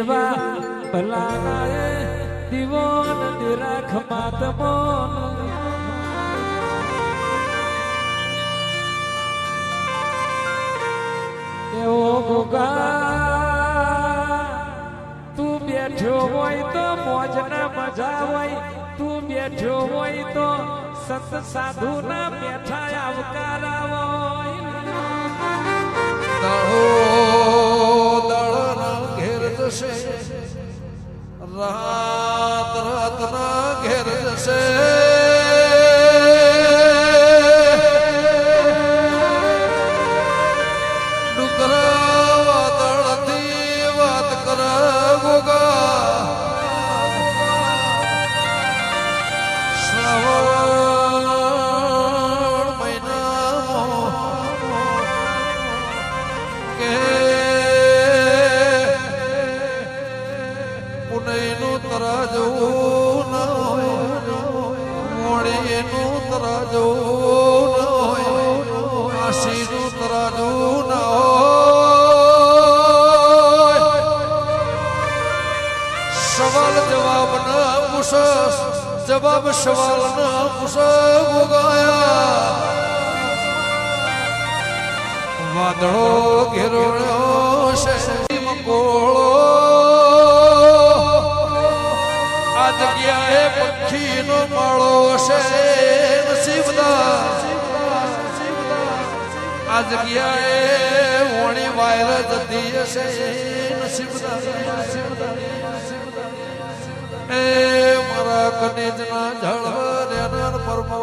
એવા ભલાનાએ દીવોન નિરાખ માતમોન એવો ગોગા તું બેઠો હોય તો મોજ ના મજા હોય તું બેઠો હોય તો સંત સાધુ ના બેઠા આવકારા હોય દળના ઘેર જશે રાત રાતના ઘેર જશે ડુંગરા વાદળથી વાત કરે ગોગા શ્રાવણ મહિનામાં કે પુનઈનું તરાજવું ન હોય મોડીનું તરાજવું ન હોય આશીનું તરાજવું ન હોય સવાલ જવાબ ન પૂછે જવાબ સવાલ ન પૂછે ગોગાયા વાદળો ઘેરોળ્યો છે મકોળો આ જગ્યાએ પક્ષીનો માળો છે નસીબદાર આ જગ્યાએ વણી વાયર જતી હશે નસીબદાર એ મારા કનેજના જળ રેનર પરમો